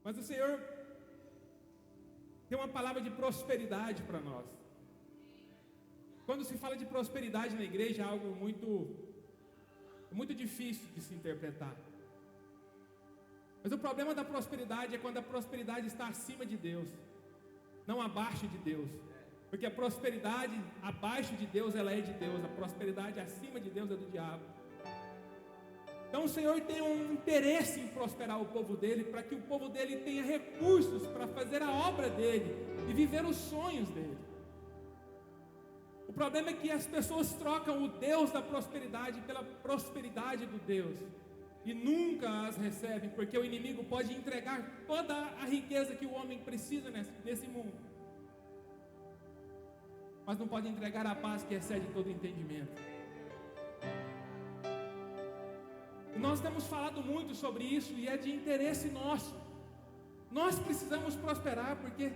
Mas o Senhor tem uma palavra de prosperidade para nós. Quando se fala de prosperidade na igreja, é algo muito difícil de se interpretar. Mas o problema da prosperidade é quando a prosperidade está acima de Deus, não abaixo de Deus. Porque a prosperidade abaixo de Deus, ela é de Deus. A prosperidade acima de Deus é do diabo. Então o Senhor tem um interesse em prosperar o povo dele, para que o povo dele tenha recursos para fazer a obra dele e viver os sonhos dele. O problema é que as pessoas trocam o Deus da prosperidade pela prosperidade do Deus e nunca as recebem, porque o inimigo pode entregar toda a riqueza que o homem precisa nesse mundo, mas não pode entregar a paz que excede todo entendimento. Nós temos falado muito sobre isso e é de interesse nosso. Nós precisamos prosperar porque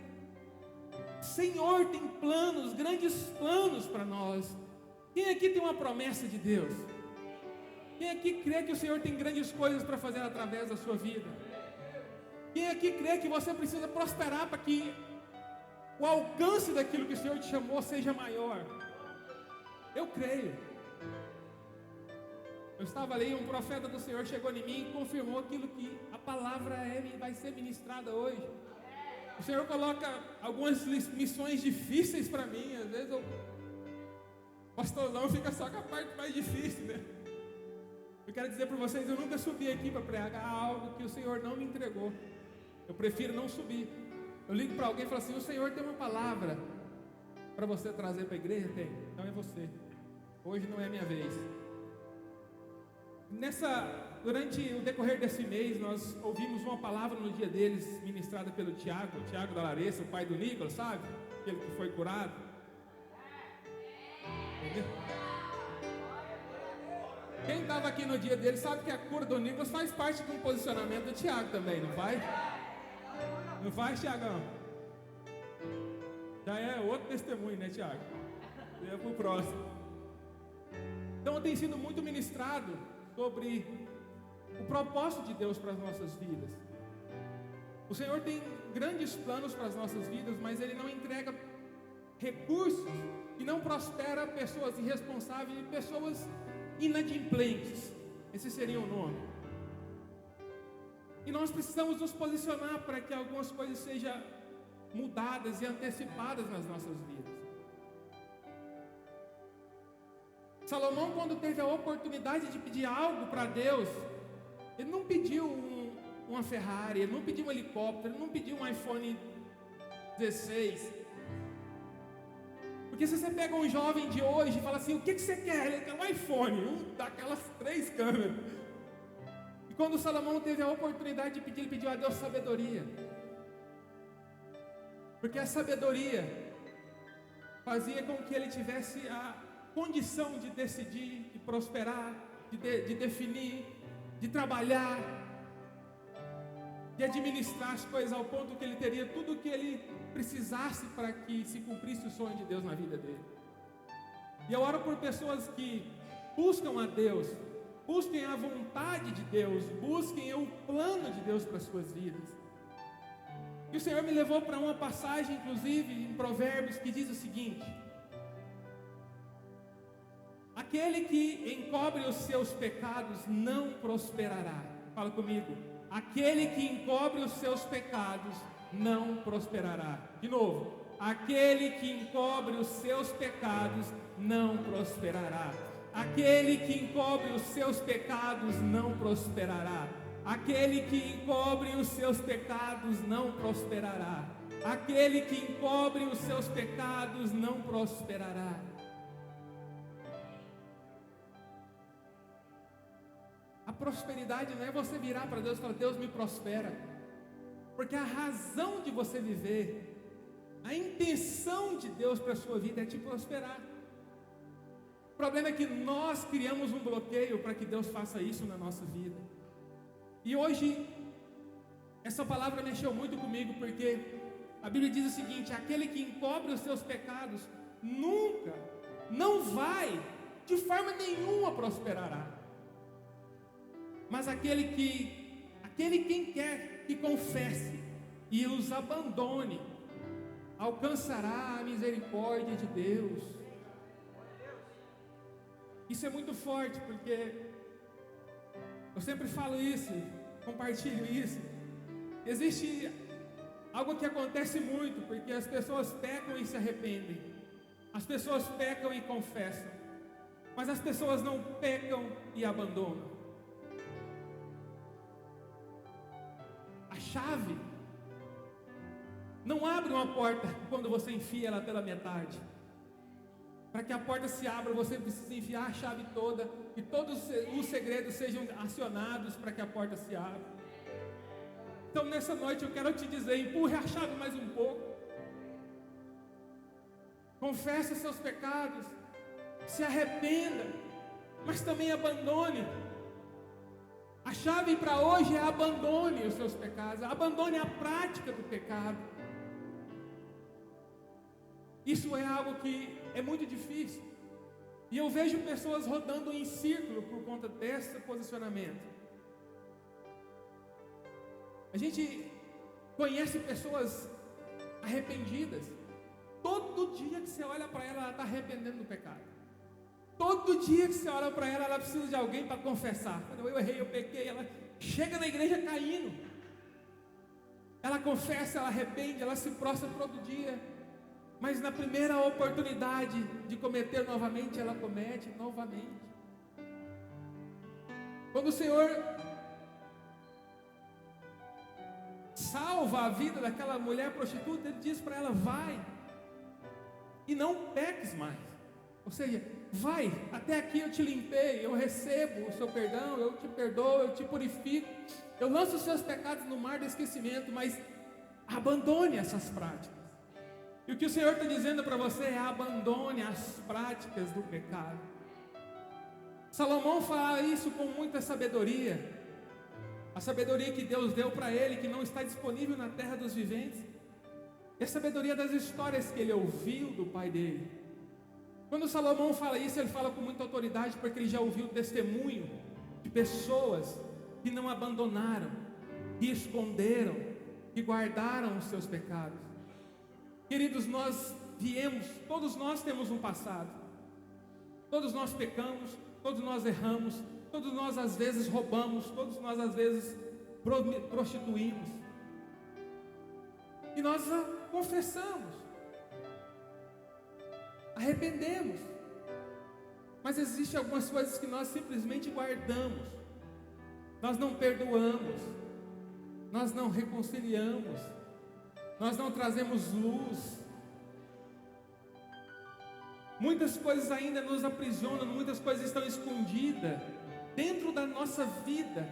o Senhor tem planos, grandes planos para nós. Quem aqui tem uma promessa de Deus? Quem aqui crê que o Senhor tem grandes coisas para fazer através da sua vida? Quem aqui crê que você precisa prosperar para que o alcance daquilo que o Senhor te chamou seja maior? Eu creio. Eu estava ali, um profeta do Senhor chegou em mim e confirmou aquilo que a palavra vai ser ministrada hoje. O Senhor coloca algumas missões difíceis para mim. Às vezes o pastorzão fica só com a parte mais difícil, né? Eu quero dizer para vocês, eu nunca subi aqui para pregar algo que o Senhor não me entregou. Eu prefiro não subir. Eu ligo para alguém e falo assim: o Senhor tem uma palavra para você trazer para a igreja? Tem, então é você. Hoje não é a minha vez. Durante o decorrer desse mês, nós ouvimos uma palavra no dia deles, ministrada pelo Tiago da Larissa, o pai do Nicolas, sabe? Aquele que foi curado. Entendeu? Quem estava aqui no dia dele sabe que a cura do Nicolas faz parte de um posicionamento do Tiago também, não faz? Não faz, Tiagão? Já é outro testemunho, né, Tiago? É para o próximo. Então tem sido muito ministrado sobre o propósito de Deus para as nossas vidas. O Senhor tem grandes planos para as nossas vidas, mas Ele não entrega recursos e não prospera pessoas irresponsáveis e pessoas inadimplentes. Esse seria o nome. E nós precisamos nos posicionar para que algumas coisas sejam mudadas e antecipadas nas nossas vidas. Salomão, quando teve a oportunidade de pedir algo para Deus, ele não pediu uma Ferrari, ele não pediu um helicóptero, ele não pediu um iPhone 16. Porque se você pega um jovem de hoje e fala assim: o que você quer? Ele quer um iPhone, daquelas 3 câmeras. E quando Salomão teve a oportunidade de pedir, ele pediu a Deus sabedoria. Porque a sabedoria fazia com que ele tivesse a condição de decidir, de prosperar, de definir, de trabalhar, de administrar as coisas ao ponto que ele teria tudo o que ele precisasse para que se cumprisse o sonho de Deus na vida dele. E eu oro por pessoas que buscam a Deus, busquem a vontade de Deus, busquem o plano de Deus para as suas vidas. E o Senhor me levou para uma passagem, inclusive em Provérbios, que diz o seguinte: aquele que encobre os seus pecados não prosperará. Fala comigo. Aquele que encobre os seus pecados não prosperará. De novo. Aquele que encobre os seus pecados não prosperará. Aquele que encobre os seus pecados não prosperará. Aquele que encobre os seus pecados não prosperará. Aquele que encobre os seus pecados não prosperará. A prosperidade não é você virar para Deus e falar: Deus me prospera. Porque a razão de você viver, a intenção de Deus para a sua vida é te prosperar. O problema é que nós criamos um bloqueio para que Deus faça isso na nossa vida. E hoje, essa palavra mexeu muito comigo, porque a Bíblia diz o seguinte: aquele que encobre os seus pecados nunca, não vai, de forma nenhuma prosperará. Mas quem quer que confesse e os abandone, alcançará a misericórdia de Deus. Isso é muito forte, porque eu sempre falo isso, compartilho isso. Existe algo que acontece muito, porque as pessoas pecam e se arrependem, as pessoas pecam e confessam, mas as pessoas não pecam e abandonam. A chave não abre uma porta quando você enfia ela pela metade. Para que a porta se abra, você precisa enfiar a chave toda e todos os segredos sejam acionados para que a porta se abra. Então nessa noite eu quero te dizer, empurre a chave mais um pouco. Confesse seus pecados, se arrependa, mas também abandone. A chave para hoje é abandone os seus pecados, abandone a prática do pecado. Isso é algo que é muito difícil. E eu vejo pessoas rodando em círculo por conta desse posicionamento. A gente conhece pessoas arrependidas. Todo dia que você olha para ela está arrependendo do pecado. Todo dia que você olha para ela precisa de alguém para confessar. Quando eu errei, eu pequei, ela chega na igreja caindo. Ela confessa, ela arrepende, ela se prostra todo dia. Mas na primeira oportunidade de cometer novamente, ela comete novamente. Quando o Senhor salva a vida daquela mulher prostituta, Ele diz para ela: vai e não peques mais. Ou seja, vai, até aqui eu te limpei, eu recebo o seu perdão, eu te perdoo, eu te purifico, eu lanço os seus pecados no mar do esquecimento, mas abandone essas práticas. E o que o Senhor está dizendo para você é: abandone as práticas do pecado. Salomão fala isso com muita sabedoria. A sabedoria que Deus deu para ele, que não está disponível na terra dos viventes. E a sabedoria das histórias que ele ouviu do pai dele. Quando Salomão fala isso, ele fala com muita autoridade, porque ele já ouviu o testemunho de pessoas que não abandonaram, que esconderam, que guardaram os seus pecados. Queridos, todos nós temos um passado. Todos nós pecamos, todos nós erramos, todos nós às vezes roubamos, todos nós às vezes prostituímos. E nós confessamos, arrependemos. Mas existem algumas coisas que nós simplesmente guardamos. Nós não perdoamos, nós não reconciliamos, nós não trazemos luz. Muitas coisas ainda nos aprisionam, muitas coisas estão escondidas dentro da nossa vida,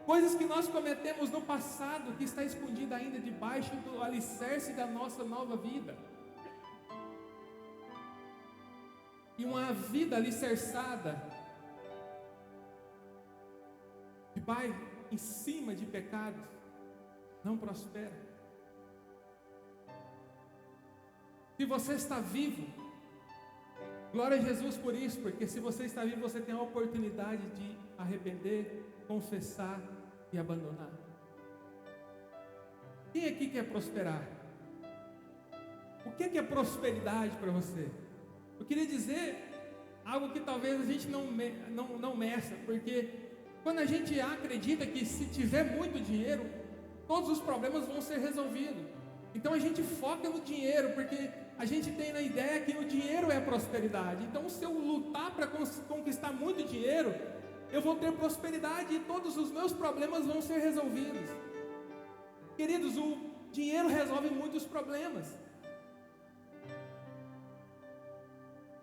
coisas que nós cometemos no passado, que está escondida ainda debaixo do alicerce da nossa nova vida. E uma vida alicerçada que vai em cima de pecados não prospera. Se você está vivo, glória a Jesus por isso, porque se você está vivo, você tem a oportunidade de arrepender, confessar e abandonar. Quem aqui quer prosperar? O que é prosperidade para você? Eu queria dizer algo que talvez a gente não meça, porque quando a gente acredita que se tiver muito dinheiro, todos os problemas vão ser resolvidos. Então a gente foca no dinheiro, porque a gente tem na ideia que o dinheiro é prosperidade. Então, se eu lutar para conquistar muito dinheiro, eu vou ter prosperidade e todos os meus problemas vão ser resolvidos. Queridos, o dinheiro resolve muitos problemas,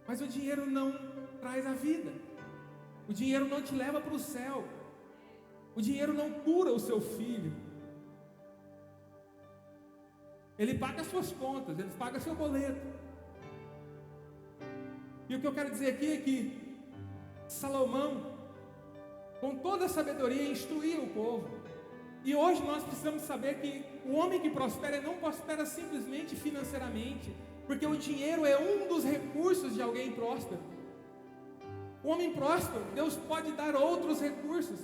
mas o dinheiro não traz a vida. O dinheiro não te leva para o céu. O dinheiro não cura o seu filho. Ele paga as suas contas, ele paga seu boleto. E o que eu quero dizer aqui é que Salomão, com toda a sabedoria, instruía o povo. E hoje nós precisamos saber que o homem que prospera não prospera simplesmente financeiramente, porque o dinheiro é um dos recursos de alguém próspero. O homem próspero, Deus pode dar outros recursos.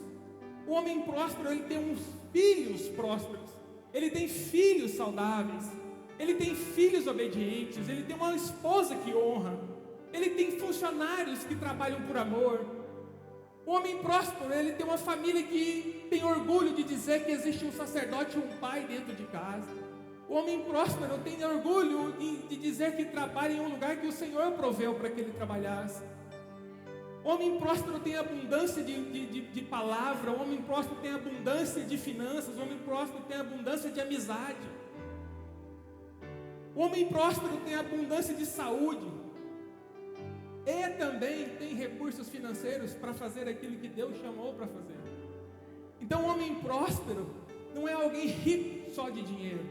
O homem próspero, ele tem uns filhos prósperos. ele tem filhos saudáveis, ele tem filhos obedientes, ele tem uma esposa que honra, ele tem funcionários que trabalham por amor. O homem próspero, ele tem uma família que tem orgulho de dizer que existe um sacerdote e um pai dentro de casa. O homem próspero tem orgulho de dizer que trabalha em um lugar que o Senhor proveu para que ele trabalhasse. O homem próspero tem abundância de palavra, o homem próspero tem abundância de finanças, o homem próspero tem abundância de amizade. O homem próspero tem abundância de saúde. E também tem recursos financeiros para fazer aquilo que Deus chamou para fazer. Então, o homem próspero não é alguém rico só de dinheiro.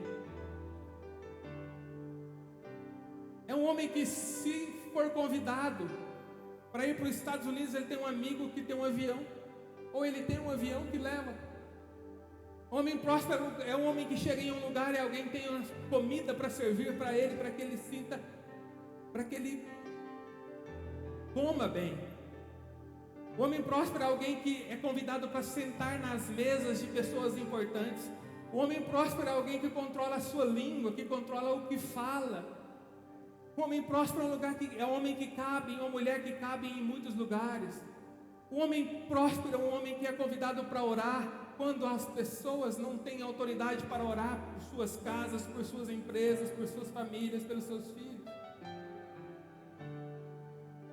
É um homem que, se for convidado para ir para os Estados Unidos, ele tem um amigo que tem um avião, ou ele tem um avião que leva. O homem próspero é um homem que chega em um lugar e alguém tem uma comida para servir para ele, para que ele sinta, para que ele coma bem. O homem próspero é alguém que é convidado para sentar nas mesas de pessoas importantes. O homem próspero é alguém que controla a sua língua, que controla o que fala. O homem próspero é um homem que cabe, uma mulher que cabe em muitos lugares. O homem próspero é um homem que é convidado para orar quando as pessoas não têm autoridade para orar por suas casas, por suas empresas, por suas famílias, pelos seus filhos.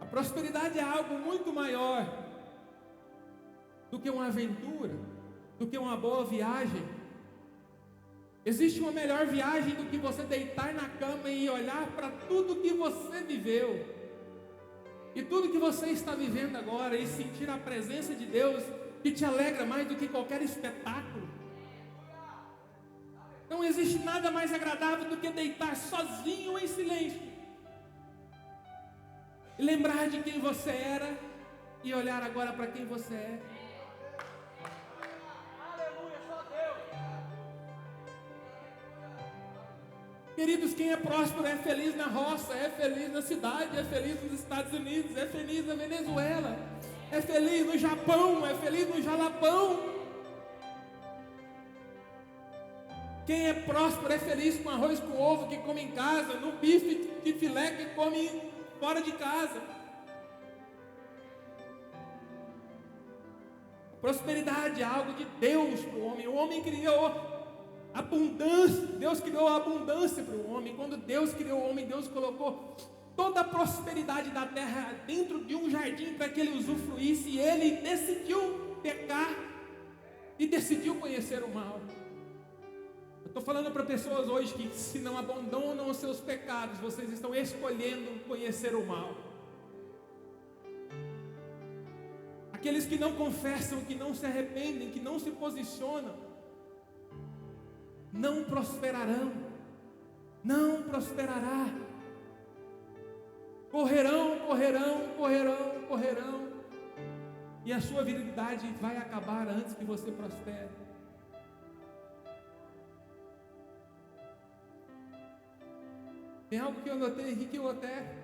A prosperidade é algo muito maior do que uma aventura, do que uma boa viagem. Existe uma melhor viagem do que você deitar na cama e olhar para tudo que você viveu e tudo que você está vivendo agora e sentir a presença de Deus, que te alegra mais do que qualquer espetáculo. Não existe nada mais agradável do que deitar sozinho em silêncio e lembrar de quem você era e olhar agora para quem você é. Queridos, quem é próspero é feliz na roça, é feliz na cidade, é feliz nos Estados Unidos, é feliz na Venezuela, é feliz no Japão, é feliz no Jalapão. Quem é próspero é feliz com arroz com ovo que come em casa, no bife de filé que come fora de casa. A prosperidade é algo de Deus para o homem. O homem criou abundância, Deus criou a abundância para o homem. Quando Deus criou o homem, Deus colocou toda a prosperidade da terra dentro de um jardim para que ele usufruísse, e ele decidiu pecar e decidiu conhecer o mal. Eu estou falando para pessoas hoje que, se não abandonam os seus pecados, vocês estão escolhendo conhecer o mal. Aqueles que não confessam, que não se arrependem, que não se posicionam, não prosperarão, não prosperará. Correrão, e a sua virilidade vai acabar antes que você prospere. Tem algo que eu notei aqui que eu até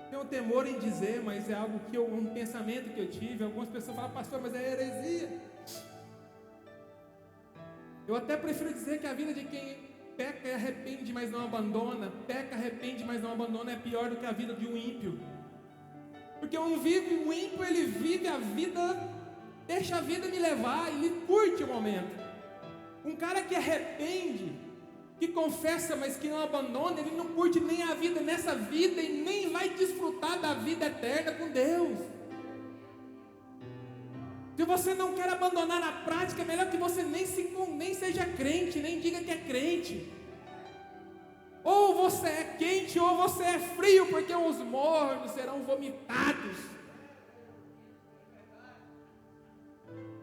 tenho temor em dizer, mas é algo que um pensamento que eu tive. Algumas pessoas falam: pastor, mas é heresia. Eu até prefiro dizer que a vida de quem peca e arrepende, mas não abandona, peca, arrepende, mas não abandona, é pior do que a vida de um ímpio. Porque um ímpio, ele vive a vida, deixa a vida me levar, ele curte o momento. Um cara que arrepende, que confessa, mas que não abandona, ele não curte nem a vida nessa vida e nem vai desfrutar da vida eterna com Deus. Se você não quer abandonar a prática, é melhor que você nem seja crente, nem diga que é crente. Ou você é quente ou você é frio, porque os mornos serão vomitados.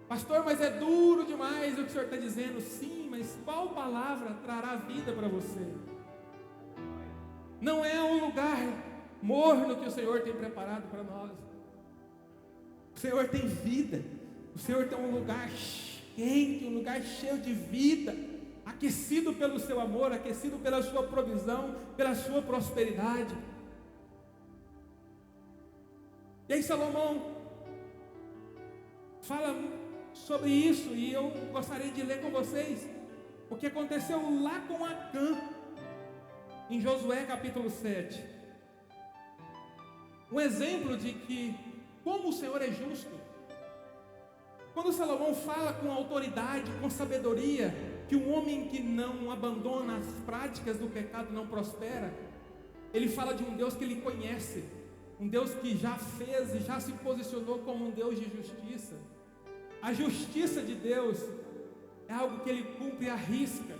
Pastor, mas é duro demais o que o senhor está dizendo. Sim, mas qual palavra trará vida para você? Não é um lugar morno que o Senhor tem preparado para nós. O Senhor tem vida. O Senhor tem um lugar quente, um lugar cheio de vida, aquecido pelo seu amor, aquecido pela sua provisão, pela sua prosperidade. E aí Salomão fala sobre isso, e eu gostaria de ler com vocês o que aconteceu lá com Acã, em Josué capítulo 7. Um exemplo de que, como o Senhor é justo. Quando Salomão fala com autoridade, com sabedoria, que um homem que não abandona as práticas do pecado não prospera, ele fala de um Deus que ele conhece, um Deus que já fez e já se posicionou como um Deus de justiça. A justiça de Deus é algo que ele cumpre à risca,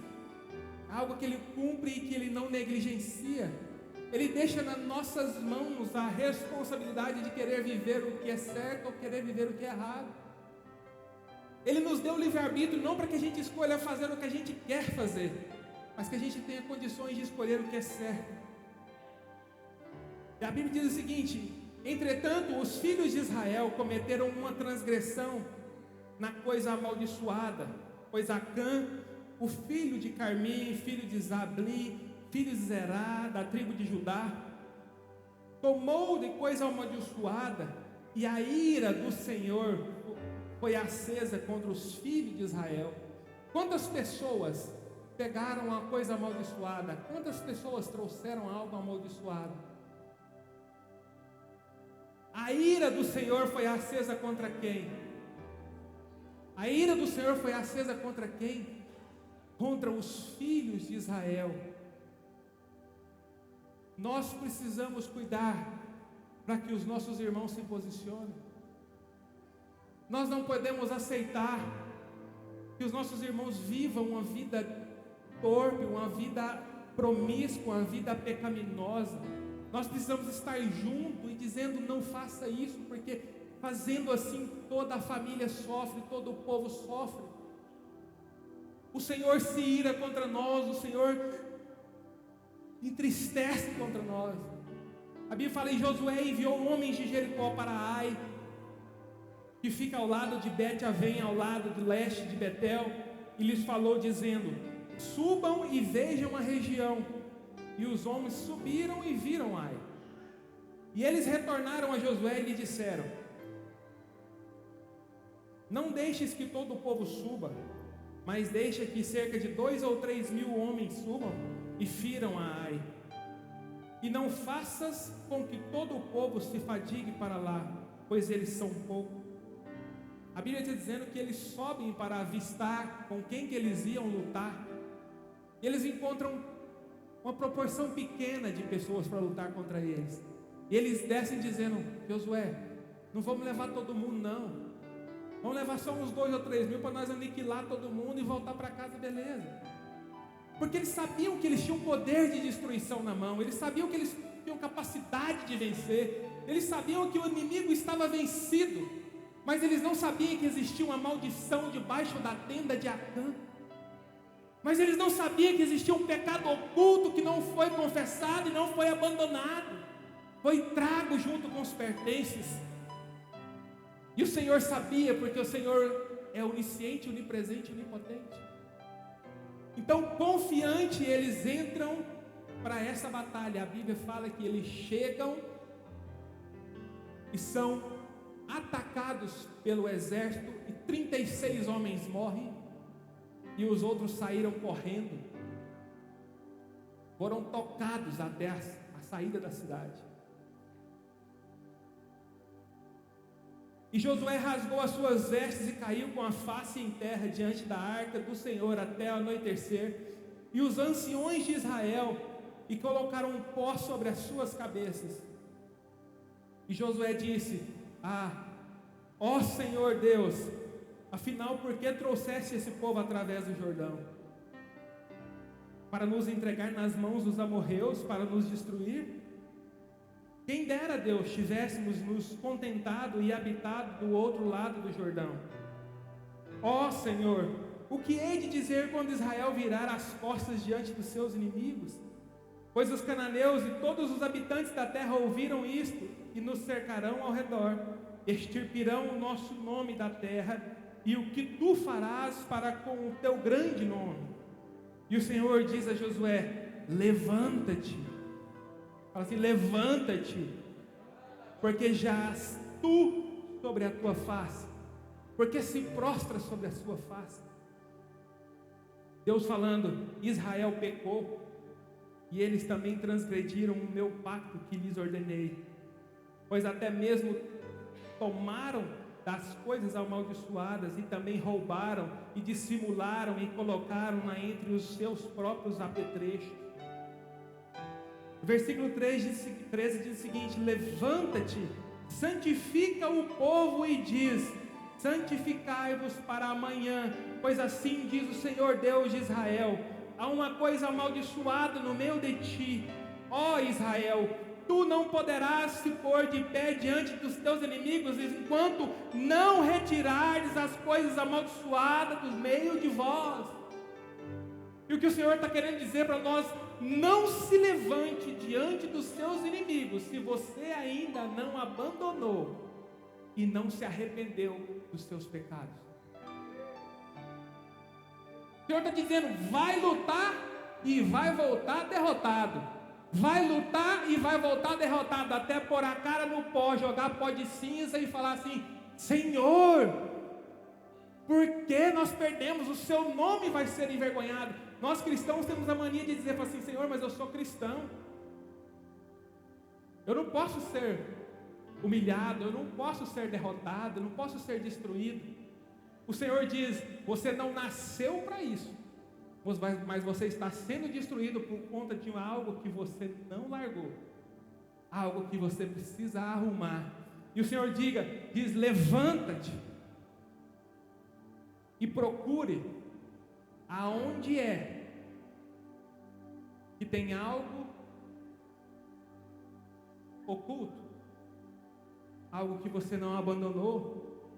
é algo que ele cumpre e que ele não negligencia. Ele deixa nas nossas mãos a responsabilidade de querer viver o que é certo ou querer viver o que é errado. Ele nos deu o livre-arbítrio não para que a gente escolha fazer o que a gente quer fazer, mas que a gente tenha condições de escolher o que é certo. E a Bíblia diz o seguinte: entretanto, os filhos de Israel cometeram uma transgressão na coisa amaldiçoada, pois Acã, o filho de Carmi, filho de Zabli, filho de Zerá, da tribo de Judá, tomou de coisa amaldiçoada, e a ira do Senhor foi acesa contra os filhos de Israel. Quantas pessoas pegaram a coisa amaldiçoada? Quantas pessoas trouxeram algo amaldiçoado? A ira do Senhor foi acesa contra quem? A ira do Senhor foi acesa contra quem? Contra os filhos de Israel. Nós precisamos cuidar para que os nossos irmãos se posicionem. Nós não podemos aceitar que os nossos irmãos vivam uma vida torpe, uma vida promíscua, uma vida pecaminosa. Nós precisamos estar junto e dizendo: não faça isso, porque fazendo assim toda a família sofre, todo o povo sofre. O Senhor se ira contra nós, o Senhor entristece contra nós. A Bíblia fala: em Josué enviou homens de Jericó para Ai, que fica ao lado de Bet-Avém, ao lado do leste de Betel, e lhes falou dizendo: subam e vejam a região. E os homens subiram e viram Ai. E eles retornaram a Josué e lhe disseram: não deixes que todo o povo suba, mas deixa que cerca de 2 ou 3 mil homens subam e firam a Ai. E não faças com que todo o povo se fadigue para lá, pois eles são poucos. A Bíblia está dizendo que eles sobem para avistar com quem que eles iam lutar. Eles encontram uma proporção pequena de pessoas para lutar contra eles. E eles descem dizendo: Josué, não vamos levar todo mundo não. Vamos levar só uns 2 ou 3 mil para nós aniquilar todo mundo e voltar para casa, beleza. Porque eles sabiam que eles tinham poder de destruição na mão. Eles sabiam que eles tinham capacidade de vencer. Eles sabiam que o inimigo estava vencido. Mas eles não sabiam que existia uma maldição debaixo da tenda de Acã. Mas eles não sabiam que existia um pecado oculto que não foi confessado e não foi abandonado. Foi trago junto com os pertences. E o Senhor sabia, porque o Senhor é onisciente, onipresente, onipotente. Então, confiante, eles entram para essa batalha. A Bíblia fala que eles chegam e são atacados pelo exército, e 36 homens morrem, e os outros saíram correndo, foram tocados até a saída da cidade. E Josué rasgou as suas vestes e caiu com a face em terra diante da arca do Senhor até anoitecer, e os anciões de Israel e colocaram um pó sobre as suas cabeças. E Josué disse: ó Senhor Deus, afinal, por que trouxeste esse povo através do Jordão? Para nos entregar nas mãos dos amorreus, para nos destruir? Quem dera, Deus, tivéssemos nos contentado e habitado do outro lado do Jordão. Ó Senhor, o que hei de dizer quando Israel virar as costas diante dos seus inimigos? Pois os cananeus e todos os habitantes da terra ouviram isto e nos cercarão ao redor. Extirpirão o nosso nome da terra e o que tu farás para com o teu grande nome. E o Senhor diz a Josué: levanta-te. Fala assim: levanta-te, porque jaz tu sobre a tua face, porque se prostra sobre a sua face. Deus falando: Israel pecou, e eles também transgrediram o meu pacto que lhes ordenei, pois até mesmo tomaram das coisas amaldiçoadas e também roubaram e dissimularam e colocaram-na entre os seus próprios apetrechos. Versículo 13 diz o seguinte: levanta-te, santifica o povo e diz: santificai-vos para amanhã, pois assim diz o Senhor Deus de Israel: há uma coisa amaldiçoada no meio de ti, ó Israel, tu não poderás se pôr de pé diante dos teus inimigos, enquanto não retirares as coisas amaldiçoadas do meio de vós. E o que o Senhor está querendo dizer para nós: não se levante diante dos seus inimigos, se você ainda não abandonou e não se arrependeu dos seus pecados. O Senhor está dizendo: vai lutar e vai voltar derrotado. Vai lutar e vai voltar derrotado, até pôr a cara no pó, jogar pó de cinza e falar assim: Senhor, por que nós perdemos? O seu nome vai ser envergonhado. Nós cristãos temos a mania de dizer assim: Senhor, mas eu sou cristão, eu não posso ser humilhado, eu não posso ser derrotado, eu não posso ser destruído. O Senhor diz: você não nasceu para isso, mas você está sendo destruído por conta de algo que você não largou, algo que você precisa arrumar. E o Senhor diz: levanta-te e procure aonde é que tem algo oculto, algo que você não abandonou,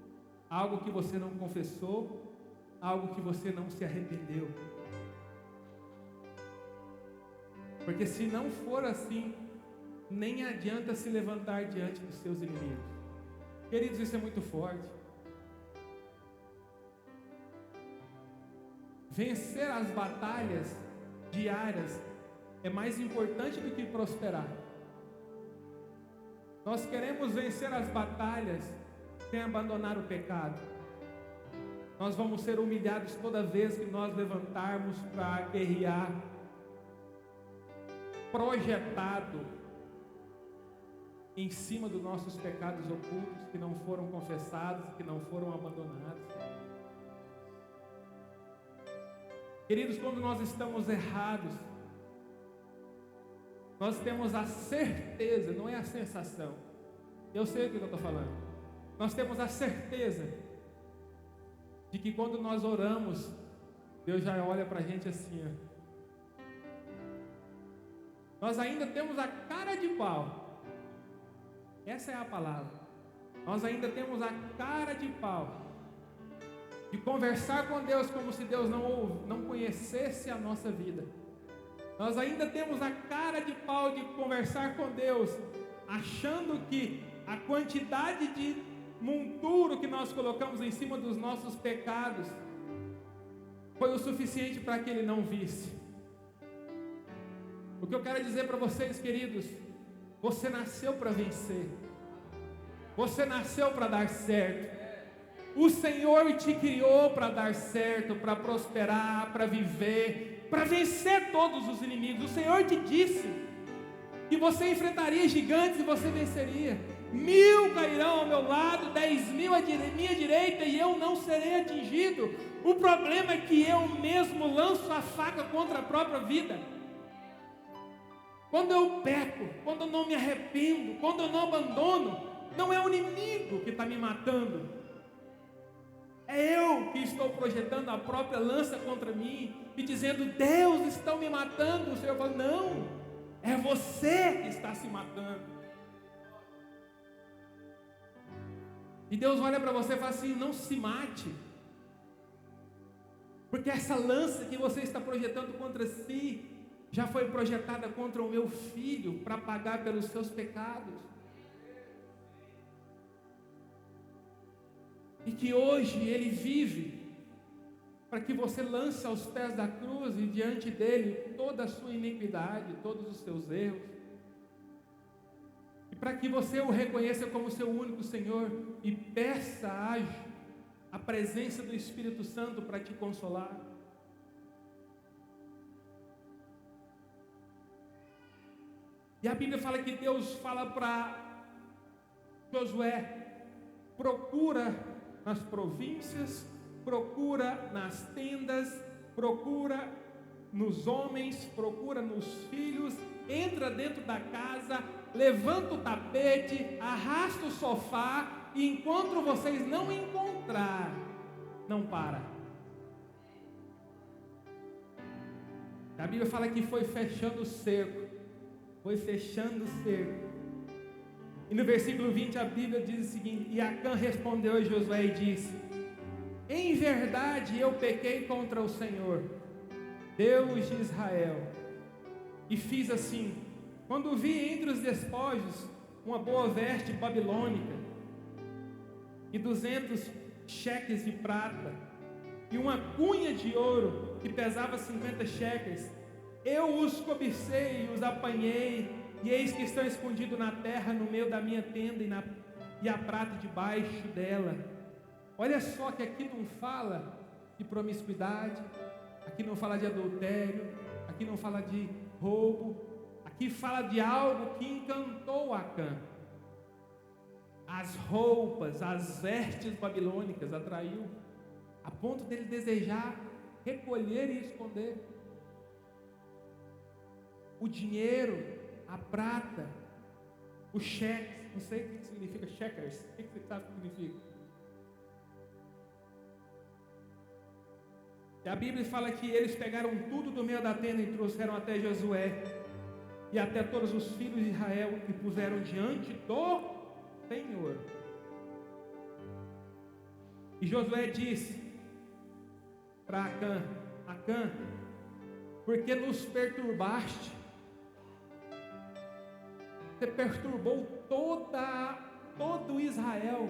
algo que você não confessou, algo que você não se arrependeu. Porque se não for assim, nem adianta se levantar diante dos seus inimigos. Queridos, isso é muito forte. Vencer as batalhas diárias é mais importante do que prosperar. Nós queremos vencer as batalhas sem abandonar o pecado. Nós vamos ser humilhados toda vez que nós levantarmos para guerrear, projetado em cima dos nossos pecados ocultos que não foram confessados, que não foram abandonados. Queridos, quando nós estamos errados, nós temos a certeza, não é a sensação, eu sei o que eu estou falando, nós temos a certeza de que quando nós oramos, Deus já olha para a gente assim, ó. Nós ainda temos a cara de pau, essa é a palavra, nós ainda temos a cara de pau de conversar com Deus como se Deus não conhecesse a nossa vida. Nós ainda temos a cara de pau de conversar com Deus, achando que a quantidade de monturo que nós colocamos em cima dos nossos pecados foi o suficiente para que Ele não visse. O que eu quero dizer para vocês, queridos, você nasceu para vencer, você nasceu para dar certo. O Senhor te criou para dar certo, para prosperar, para viver, para vencer todos os inimigos. O Senhor te disse que você enfrentaria gigantes e você venceria. 1000 cairão ao meu lado, 10.000 à minha direita e eu não serei atingido. O problema é que eu mesmo lanço a faca contra a própria vida. Quando eu peco, quando eu não me arrependo, quando eu não abandono, não é o inimigo que está me matando. É eu que estou projetando a própria lança contra mim e dizendo: Deus está me matando. O Senhor fala: não, é você que está se matando. E Deus olha para você e fala assim: não se mate, porque essa lança que você está projetando contra si já foi projetada contra o meu filho para pagar pelos seus pecados. E que hoje Ele vive para que você lance aos pés da cruz e diante dEle toda a sua iniquidade, todos os seus erros. E para que você o reconheça como seu único Senhor e peça a presença do Espírito Santo para te consolar. E a Bíblia fala que Deus fala para Josué: procura nas províncias, procura nas tendas, procura nos homens, procura nos filhos, entra dentro da casa, levanta o tapete, arrasta o sofá, e enquanto vocês não encontrar, não para. A Bíblia fala que foi fechando o cerco, foi fechando o cerco. E no versículo 20 a Bíblia diz o seguinte: e Acã respondeu a Josué e disse: em verdade eu pequei contra o Senhor, Deus de Israel, e fiz assim: quando vi entre os despojos uma boa veste babilônica, e 200 cheques de prata, e uma cunha de ouro que pesava 50 cheques, eu os cobicei e os apanhei, e eis que estão escondidos na terra, no meio da minha tenda, e a prata debaixo dela. Olha só que aqui não fala de promiscuidade, aqui não fala de adultério, aqui não fala de roubo, aqui fala de algo que encantou Acã. As roupas, as vestes babilônicas atraiu, a ponto dele desejar recolher e esconder. O dinheiro, a prata, os cheques, não sei o que significa checkers, o que você sabe o que significa? E a Bíblia fala que eles pegaram tudo do meio da tenda e trouxeram até Josué e até todos os filhos de Israel e puseram diante do Senhor. E Josué disse para Acã: Acã, porque nos perturbaste? Você perturbou todo Israel,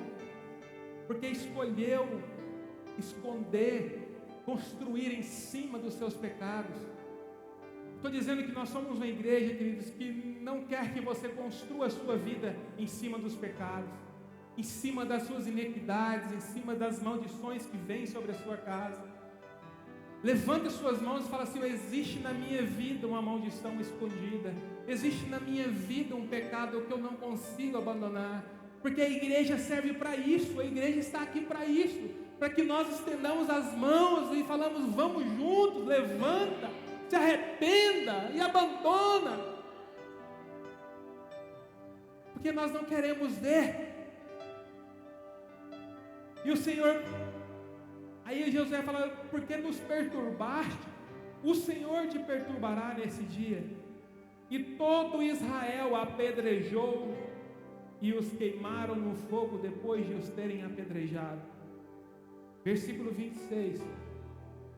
porque escolheu esconder, construir em cima dos seus pecados. Estou dizendo que nós somos uma igreja, queridos, que não quer que você construa a sua vida em cima dos pecados, em cima das suas iniquidades, em cima das maldições que vêm sobre a sua casa. Levante suas mãos e fala assim: existe na minha vida uma maldição escondida, existe na minha vida um pecado que eu não consigo abandonar, porque a igreja serve para isso, a igreja está aqui para isso, para que nós estendamos as mãos e falamos: vamos juntos, levanta, se arrependa e abandona, porque nós não queremos ver. E o Senhor, aí Josué fala: porque nos perturbaste, o Senhor te perturbará nesse dia. E todo Israel apedrejou e os queimaram no fogo depois de os terem apedrejado. Versículo 26.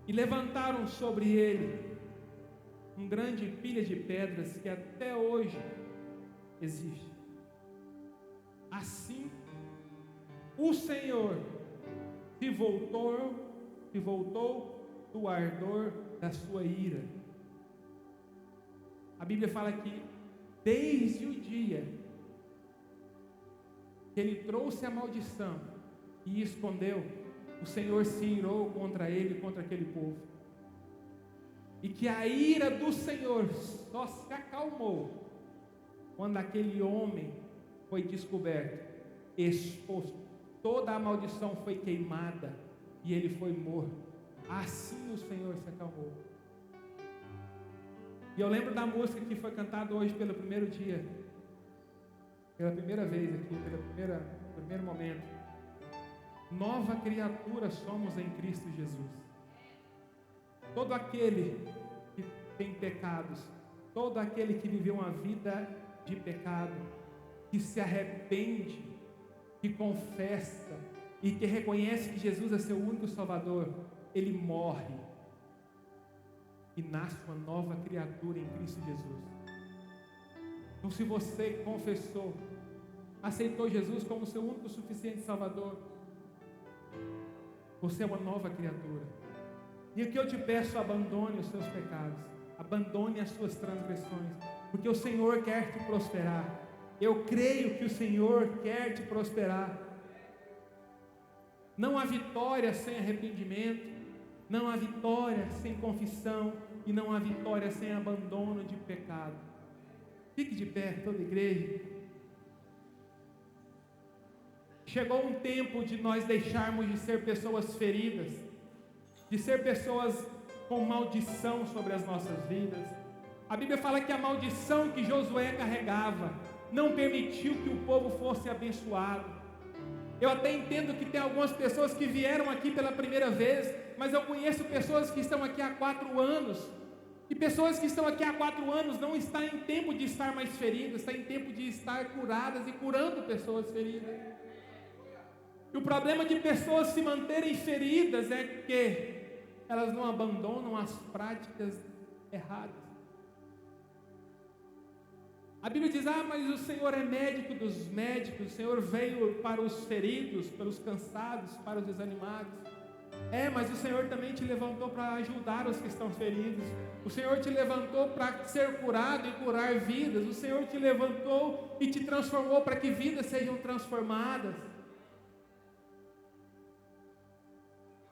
E levantaram sobre ele uma grande pilha de pedras que até hoje existe. Assim, o Senhor se voltou do ardor da sua ira. A Bíblia fala que desde o dia que ele trouxe a maldição e escondeu, o Senhor se irou contra ele, contra aquele povo. E que a ira do Senhor só se acalmou quando aquele homem foi descoberto, exposto. Toda a maldição foi queimada e ele foi morto. Assim o Senhor se acalmou. E eu lembro da música que foi cantada hoje pelo primeiro dia, pela primeira vez aqui, pelo primeiro momento. Nova criatura somos em Cristo Jesus. Todo aquele que tem pecados, todo aquele que viveu uma vida de pecado, que se arrepende, que confessa e que reconhece que Jesus é seu único Salvador, ele morre e nasce uma nova criatura em Cristo Jesus. Então, se você confessou, aceitou Jesus como seu único suficiente Salvador, você é uma nova criatura. E o que eu te peço: abandone os seus pecados, abandone as suas transgressões, porque o Senhor quer te prosperar. Eu creio que o Senhor quer te prosperar. Não há vitória sem arrependimento, não há vitória sem confissão, e não há vitória sem abandono de pecado. Fique de pé, toda a igreja. Chegou um tempo de nós deixarmos de ser pessoas feridas, de ser pessoas com maldição sobre as nossas vidas. A Bíblia fala que a maldição que Josué carregava não permitiu que o povo fosse abençoado. Eu até entendo que tem algumas pessoas que vieram aqui pela primeira vez, mas eu conheço pessoas que estão aqui há 4 anos. E pessoas que estão aqui há 4 anos não estão em tempo de estar mais feridas, está em tempo de estar curadas e curando pessoas feridas. E o problema de pessoas se manterem feridas é que elas não abandonam as práticas erradas. A Bíblia diz, mas o Senhor é médico dos médicos, o Senhor veio para os feridos, para os cansados, para os desanimados. Mas o Senhor também te levantou para ajudar os que estão feridos. O Senhor te levantou para ser curado e curar vidas. O Senhor te levantou e te transformou para que vidas sejam transformadas.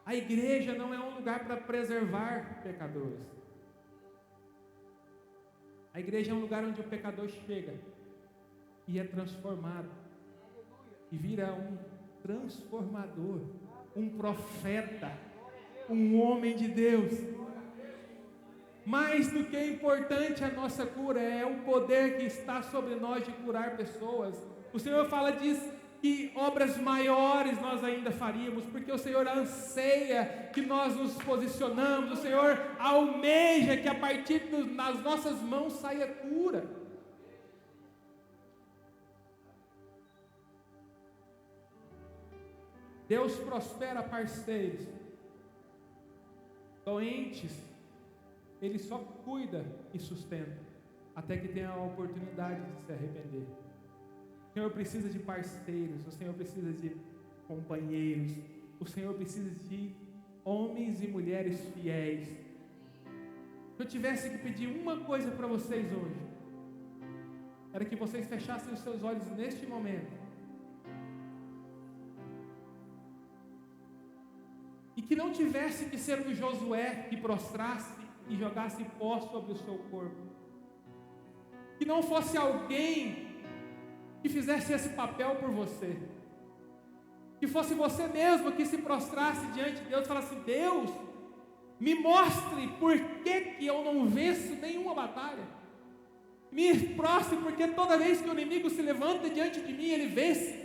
A igreja não é um lugar para preservar pecadores. A igreja é um lugar onde o pecador chega e é transformado. E vira um transformador, um profeta, um homem de Deus. Mais do que importante a nossa cura é o poder que está sobre nós de curar pessoas. O Senhor diz que obras maiores nós ainda faríamos, porque o Senhor anseia que nós nos posicionamos, o Senhor almeja que a partir das nossas mãos saia cura. Deus prospera parceiros. Doentes, Ele só cuida e sustenta, até que tenha a oportunidade de se arrepender. O Senhor precisa de parceiros, o Senhor precisa de companheiros, o Senhor precisa de homens e mulheres fiéis. Se eu tivesse que pedir uma coisa para vocês hoje, era que vocês fechassem os seus olhos neste momento e que não tivesse que ser o Josué que prostrasse e jogasse pó sobre o seu corpo, que não fosse alguém que fizesse esse papel por você, que fosse você mesmo que se prostrasse diante de Deus e falasse: Deus, me mostre por que eu não venço nenhuma batalha, me prostre porque toda vez que o inimigo se levanta diante de mim, ele vence,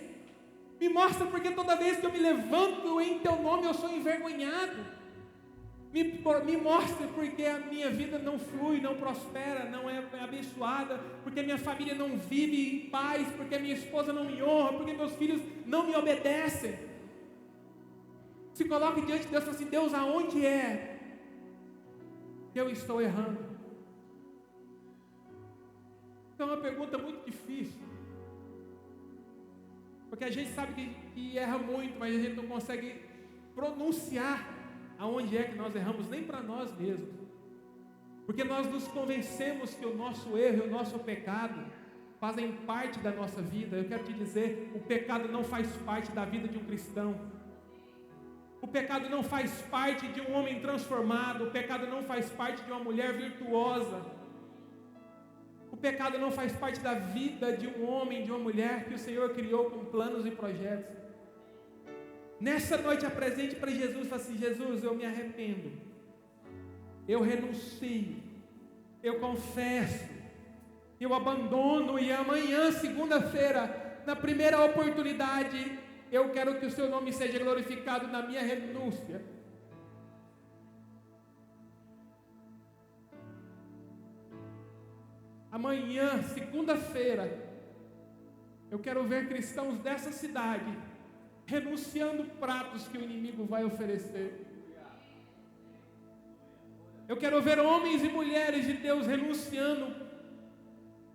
me mostra porque toda vez que eu me levanto em teu nome eu sou envergonhado, me mostre porque a minha vida não flui, não prospera, não é abençoada, porque minha família não vive em paz, porque minha esposa não me honra, porque meus filhos não me obedecem. Se coloque diante de Deus e fala assim: Deus, aonde é que eu estou errando? Então é uma pergunta muito difícil, porque a gente sabe que erra muito, mas a gente não consegue pronunciar aonde é que nós erramos, nem para nós mesmos, porque nós nos convencemos que o nosso erro e o nosso pecado fazem parte da nossa vida. Eu quero te dizer, o pecado não faz parte da vida de um cristão, o pecado não faz parte de um homem transformado, o pecado não faz parte de uma mulher virtuosa, o pecado não faz parte da vida de um homem, de uma mulher que o Senhor criou com planos e projetos. Nessa noite apresente para Jesus e fala assim: Jesus, eu me arrependo, eu renuncio, eu confesso, eu abandono, e amanhã, segunda-feira, na primeira oportunidade, eu quero que o seu nome seja glorificado na minha renúncia. Amanhã, segunda-feira, eu quero ver cristãos dessa cidade renunciando pratos que o inimigo vai oferecer. Eu quero ver homens e mulheres de Deus renunciando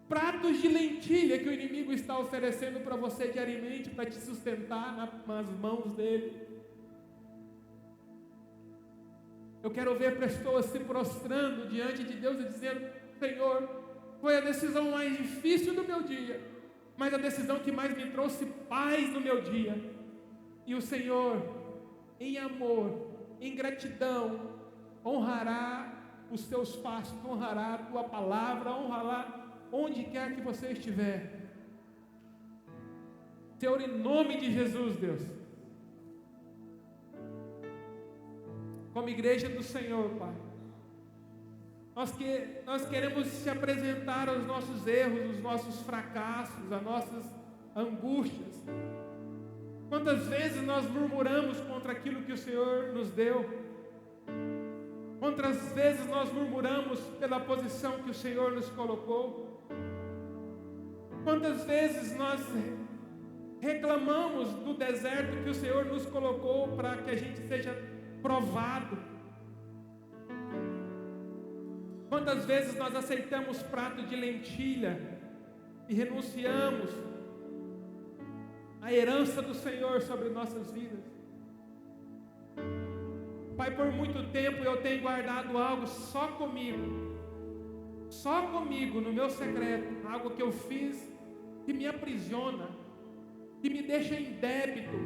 pratos de lentilha que o inimigo está oferecendo para você diariamente, para te sustentar nas mãos dele. Eu quero ver pessoas se prostrando diante de Deus e dizendo: Senhor, foi a decisão mais difícil do meu dia, mas a decisão que mais me trouxe paz no meu dia. E o Senhor, em amor, em gratidão, honrará os teus passos, honrará a tua palavra, onde quer que você estiver. Senhor, em nome de Jesus, Deus, como igreja do Senhor, Pai, nós queremos te apresentar os nossos erros, os nossos fracassos, as nossas angústias. Quantas vezes nós murmuramos contra aquilo que o Senhor nos deu? Quantas vezes nós murmuramos pela posição que o Senhor nos colocou? Quantas vezes nós reclamamos do deserto que o Senhor nos colocou para que a gente seja provado? Quantas vezes nós aceitamos prato de lentilha e renunciamos à herança do Senhor sobre nossas vidas? Pai, por muito tempo eu tenho guardado algo só comigo, no meu secreto, algo que eu fiz que me aprisiona, que me deixa em débito,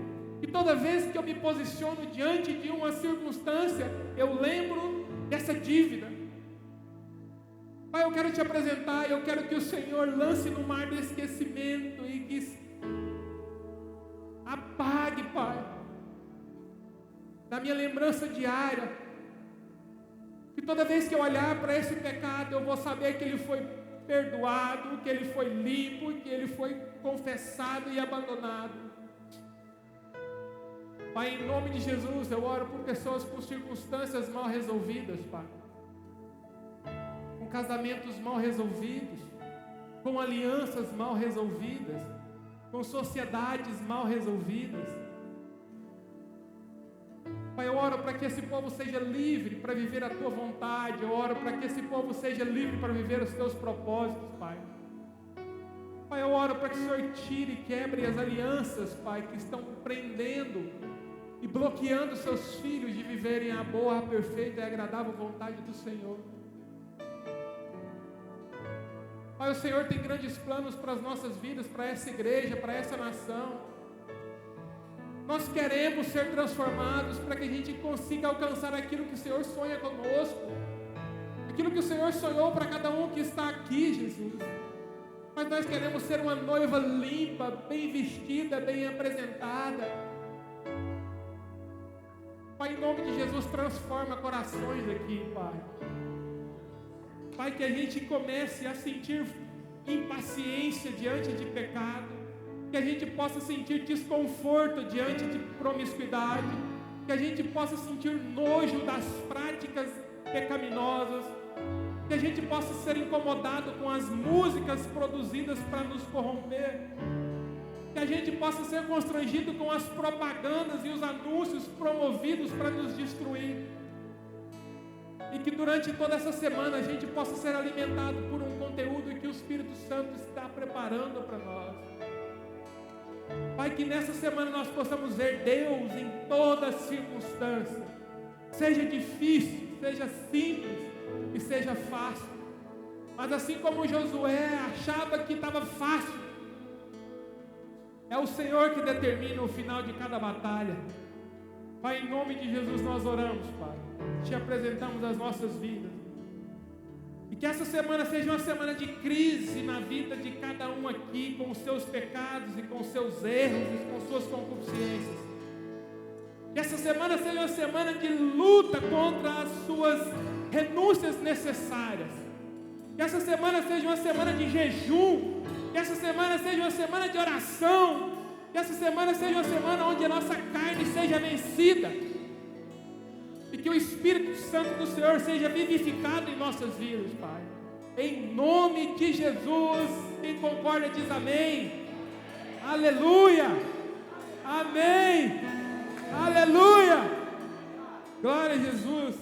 e toda vez que eu me posiciono diante de uma circunstância, eu lembro dessa dívida. Pai, eu quero te apresentar, eu quero que o Senhor lance no mar do esquecimento e que apague, Pai, da minha lembrança diária, que toda vez que eu olhar para esse pecado, eu vou saber que ele foi perdoado, que ele foi limpo, que ele foi confessado e abandonado. Pai, em nome de Jesus, eu oro por pessoas com circunstâncias mal resolvidas, Pai, com casamentos mal resolvidos, com alianças mal resolvidas, com sociedades mal resolvidas. Pai, eu oro para que esse povo seja livre para viver a Tua vontade. Eu oro para que esse povo seja livre para viver os Teus propósitos, Pai. Pai, eu oro para que o Senhor tire e quebre as alianças, Pai, que estão prendendo e bloqueando seus filhos de viverem a boa, a perfeita e agradável vontade do Senhor. Pai, o Senhor tem grandes planos para as nossas vidas, para essa igreja, para essa nação. Nós queremos ser transformados para que a gente consiga alcançar aquilo que o Senhor sonha conosco, aquilo que o Senhor sonhou para cada um que está aqui, Jesus. Mas nós queremos ser uma noiva limpa, bem vestida, bem apresentada. Pai, em nome de Jesus, transforma corações aqui, Pai. Pai, que a gente comece a sentir impaciência diante de pecado, que a gente possa sentir desconforto diante de promiscuidade, que a gente possa sentir nojo das práticas pecaminosas, que a gente possa ser incomodado com as músicas produzidas para nos corromper, que a gente possa ser constrangido com as propagandas e os anúncios promovidos para nos destruir, e que durante toda essa semana a gente possa ser alimentado por um conteúdo que o Espírito Santo está preparando para nós. Pai, que nessa semana nós possamos ver Deus em toda circunstância, seja difícil, seja simples e seja fácil, mas assim como Josué achava que estava fácil, é o Senhor que determina o final de cada batalha. Pai, em nome de Jesus nós oramos, Pai, te apresentamos as nossas vidas, e que essa semana seja uma semana de crise na vida de cada um aqui, com os seus pecados e com os seus erros e com suas concupiscências. Que essa semana seja uma semana de luta contra as suas renúncias necessárias. Que essa semana seja uma semana de jejum. Que essa semana seja uma semana de oração. Que essa semana seja uma semana onde a nossa carne seja vencida. E que o Espírito Santo do Senhor seja vivificado em nossas vidas, Pai. Em nome de Jesus, quem concorda diz amém. Aleluia. Amém. Aleluia. Glória a Jesus.